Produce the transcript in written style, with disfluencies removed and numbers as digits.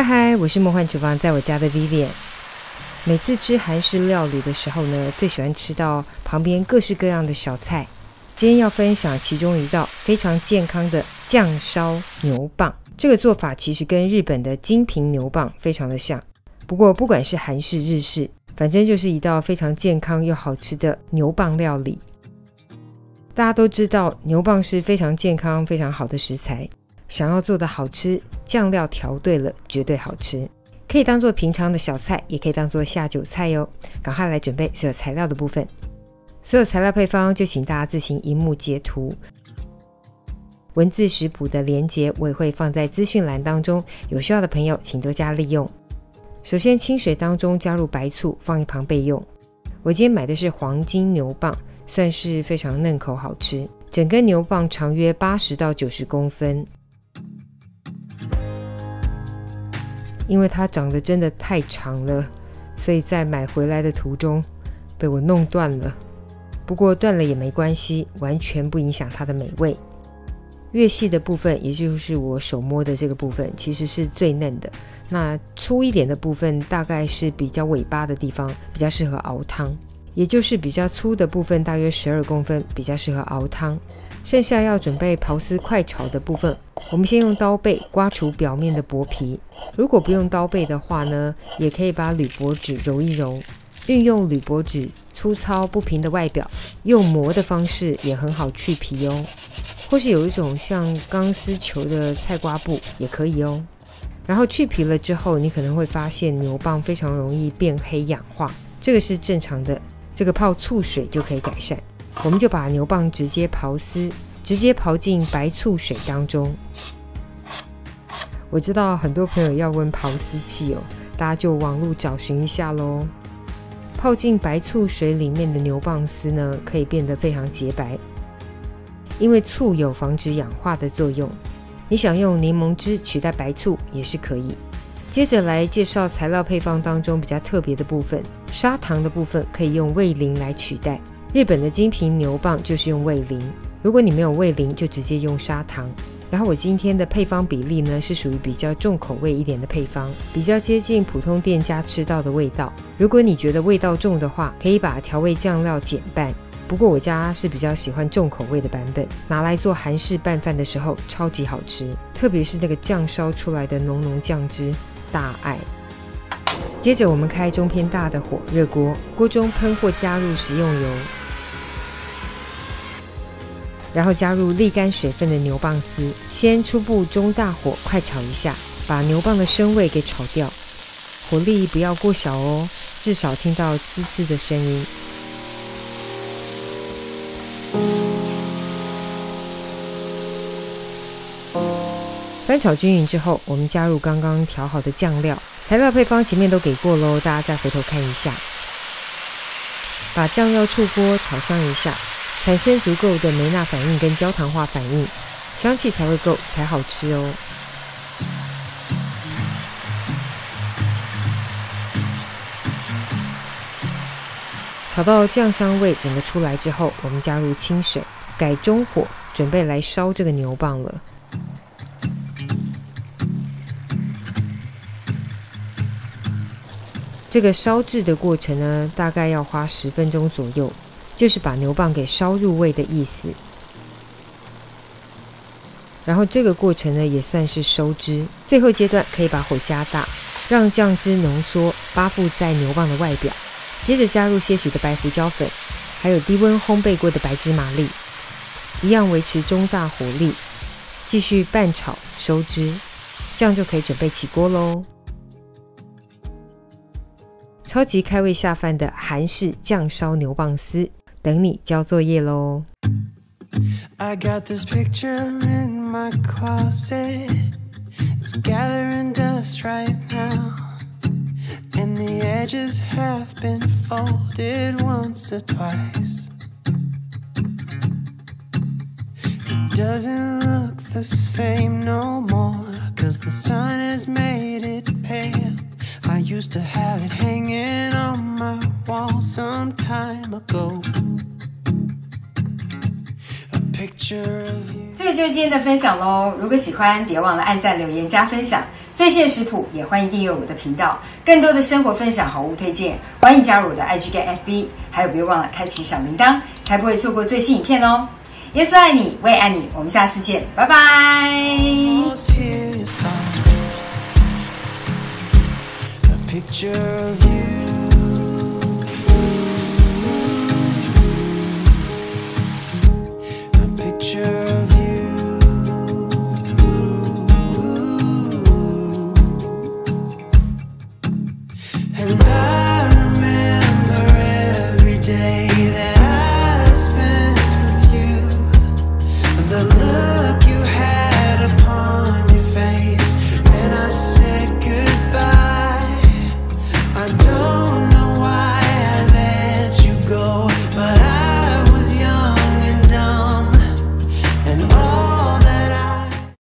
嗨嗨，我是梦幻厨房，在我家的 Vivian。每次吃韩式料理的时候呢，最喜欢吃到旁边各式各样的小菜。今天要分享其中一道非常健康的酱烧牛蒡。这个做法其实跟日本的金平牛蒡非常的像，不过不管是韩式、日式，反正就是一道非常健康又好吃的牛蒡料理。大家都知道牛蒡是非常健康、非常好的食材，想要做的好吃，酱料调对了，绝对好吃。可以当做平常的小菜，也可以当做下酒菜哟。赶快来准备所有材料的部分。所有材料配方就请大家自行萤幕截图。文字食谱的连结我也会放在资讯栏当中，有需要的朋友请多加利用。首先清水当中加入白醋，放一旁备用。我今天买的是黄金牛蒡，算是非常嫩口好吃。整根牛蒡长约80到90公分。因为它长得真的太长了，所以在买回来的途中被我弄断了。不过断了也没关系，完全不影响它的美味。越细的部分，也就是我手摸的这个部分，其实是最嫩的。那粗一点的部分，大概是比较尾巴的地方，比较适合熬汤。也就是比较粗的部分，大约12公分，比较适合熬汤。剩下要准备刨丝快炒的部分，我们先用刀背刮除表面的薄皮。如果不用刀背的话呢，也可以把铝箔纸揉一揉。运用铝箔纸粗糙不平的外表，用磨的方式也很好去皮哦。或是有一种像钢丝球的菜瓜布也可以哦。然后去皮了之后，你可能会发现牛蒡非常容易变黑氧化，这个是正常的，这个泡醋水就可以改善。我们就把牛蒡直接刨丝，直接刨进白醋水当中。我知道很多朋友要问刨丝器哦，大家就网路找寻一下咯。泡进白醋水里面的牛蒡丝呢，可以变得非常洁白，因为醋有防止氧化的作用。你想用柠檬汁取代白醋也是可以。接着来介绍材料配方当中比较特别的部分，砂糖的部分可以用味淋来取代。日本的金平牛蒡就是用味淋，如果你没有味淋，就直接用砂糖。然后我今天的配方比例呢，是属于比较重口味一点的配方，比较接近普通店家吃到的味道。如果你觉得味道重的话，可以把调味酱料减半。不过我家是比较喜欢重口味的版本，拿来做韩式拌饭的时候超级好吃，特别是那个酱烧出来的浓浓酱汁，大爱。接着我们开中偏大的火热锅，锅中喷或加入食用油，然后加入沥干水分的牛蒡丝，先初步中大火快炒一下，把牛蒡的生味给炒掉，火力不要过小哦，至少听到滋滋的声音。翻炒均匀之后，我们加入刚刚调好的酱料，材料配方前面都给过咯，大家再回头看一下。把酱料出锅炒香一下，产生足够的梅纳反应跟焦糖化反应，香气才会够，才好吃哦。炒到酱香味整个出来之后，我们加入清水，改中火，准备来烧这个牛蒡了。这个烧制的过程呢，大概要花10分钟左右，就是把牛蒡给烧入味的意思。然后这个过程呢，也算是收汁。最后阶段可以把火加大，让酱汁浓缩，包覆在牛蒡的外表。接着加入些许的白胡椒粉，还有低温烘焙过的白芝麻粒，一样维持中大火力，继续拌炒收汁，这样就可以准备起锅咯。超级开胃下饭的韩式酱烧牛蒡丝，等你交作业咯。I got this picture in my closet. It's gathering dust right now, and the edges have been folded once or twice. It doesn't look the same no more, 'cause the sun has made it pale. I used to have it hanging on my wall some time ago. 这个就是今天的分享咯，如果喜欢别忘了按赞留言加分享，最新的食谱也欢迎订阅我的频道，更多的生活分享好物推荐欢迎加入我的 IG 跟 FB， 还有别忘了开启小铃铛，才不会错过最新影片哦。耶稣爱你，我也爱你，我们下次见，拜拜。Picture of you